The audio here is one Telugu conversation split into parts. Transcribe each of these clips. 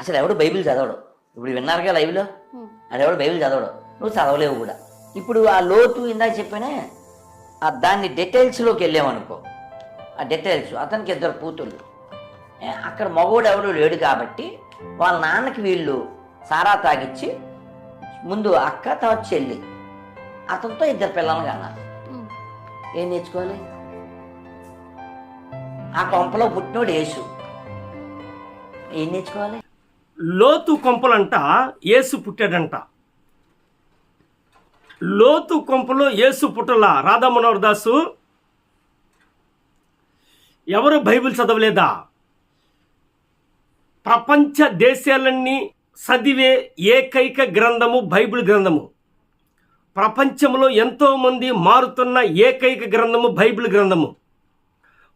అసలు ఎవడు బైబిల్ చదవడు. ఇప్పుడు విన్నారుగా లైవ్లో, అది ఎవడు బైబిల్ చదవడు, నువ్వు చదవలేవు కూడా. ఇప్పుడు ఆ లోతు ఇందాక చెప్పానే, దాన్ని డీటెయిల్స్లోకి వెళ్ళామనుకో, ఆ డీటెయిల్స్ అతనికి 2 కూతుళ్ళు, అక్కడ మగోడు ఎవడు లేడు కాబట్టి వాళ్ళ నాన్నకి వీళ్ళు సారా తాగిచ్చి ముందు అక్క తర్వాత చెల్లి, అతనితో 2 పిల్లలు కన్నారు. ఏం నేర్చుకోవాలి? ఆ కొంపలో పుట్టినోడు యేసు, ఏం నేర్చుకోవాలి? లోతు కొంపలంట యేసు పుట్టాడంట. లోతు కొంపలో యేసు పుట్టలా. రాధా మనోహర్ దాసు, ఎవరు బైబిల్ చదవలేదా? ప్రపంచ దేశాలన్నీ చదివే ఏకైక గ్రంథము బైబిల్ గ్రంథము. ప్రపంచంలో ఎంతోమంది మారుతున్న ఏకైక గ్రంథము బైబిల్ గ్రంథము.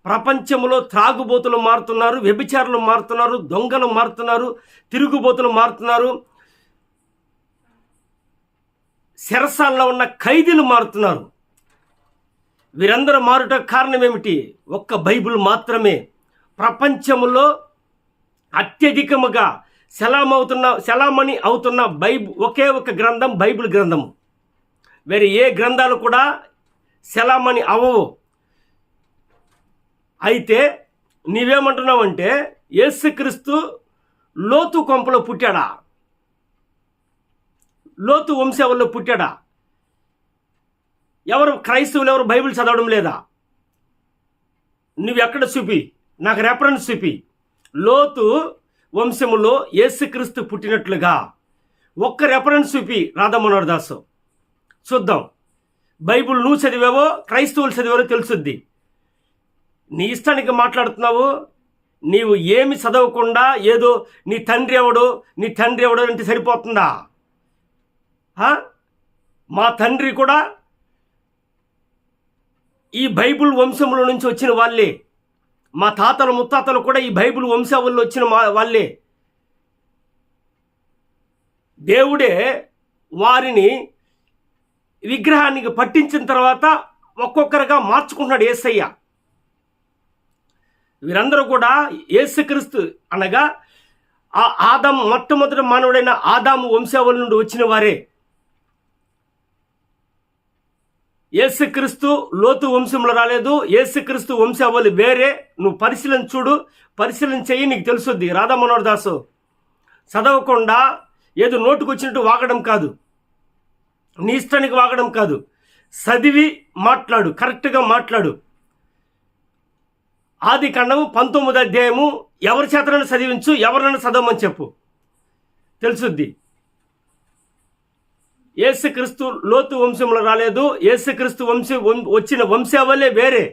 ప్రపంచంలో త్రాగుబోతులు మారుతున్నారు, వ్యభిచారులు మారుతున్నారు, దొంగలు మారుతున్నారు, తిరుగుబోతులు మారుతున్నారు, చెరసాల్లో ఉన్న ఖైదీలు మారుతున్నారు. వీరందరూ మారుట కారణం ఏమిటి? ఒక్క బైబిల్ మాత్రమే. ప్రపంచంలో అత్యధికముగా చలామణి అవుతున్న ఒకే ఒక గ్రంథం బైబిల్ గ్రంథము. వేరే ఏ గ్రంథాలు కూడా చలామణి అవ్వవు. అయితే నీవేమంటున్నావంటే యేసుక్రీస్తు లోతు కొంపలో పుట్టాడా? లోతు వంశావళిలో పుట్టాడా? ఎవరు క్రైస్తవులు ఎవరు బైబిల్ చదవడం లేదా? నువ్వెక్కడ చూపి, నాకు రెఫరెన్స్ చూపి. లోతు వంశములో యేసుక్రీస్తు పుట్టినట్లుగా ఒక్క రెఫరెన్స్ చూపి రాధా మనోహర్ దాసు, చూద్దాం. బైబిల్ నువ్వు చదివావో క్రైస్తవులు చదివారో తెలుసుద్ది. నీ ఇష్టానికి మాట్లాడుతున్నావు. నీవు ఏమి చదవకుండా ఏదో నీ తండ్రి ఎవడో అంటే సరిపోతుందా? మా తండ్రి కూడా ఈ బైబిల్ వంశంలో నుంచి వచ్చిన వాళ్ళే. మా తాతలు ముత్తాతలు కూడా ఈ బైబిల్ వంశావళిలో వచ్చిన వాళ్ళే. దేవుడే వారిని విగ్రహానికి పట్టించిన తర్వాత ఒక్కొక్కరుగా మార్చుకుంటున్నాడు యేసయ్య. వీరందరూ కూడా యేసుక్రీస్తు అనగా ఆ ఆదాము, మొట్టమొదటి మానవుడైన ఆదాము వంశావళి నుండి వచ్చిన వారే. యేసుక్రీస్తు లోతు వంశంలో రాలేదు. యేసుక్రీస్తు వంశావళి వేరే. నువ్వు పరిశీలన చెయ్యి, నీకు తెలుసుద్ది. రాధా మనోహర్ దాసు, చదవకుండా ఏదో నోటుకు వచ్చినట్టు వాగడం కాదు, నీ ఇష్టానికి వాగడం కాదు. చదివి మాట్లాడు, కరెక్ట్గా మాట్లాడు. ఆదికాండము 19వ అధ్యాయము ఎవరి చేతనైనా చదివించు, ఎవరినైనా చదవమని చెప్పు, తెలుసుద్ది. యేసుక్రీస్తు లోతు వంశంలో రాలేదు. యేసుక్రీస్తు వచ్చిన వంశావళే వేరే.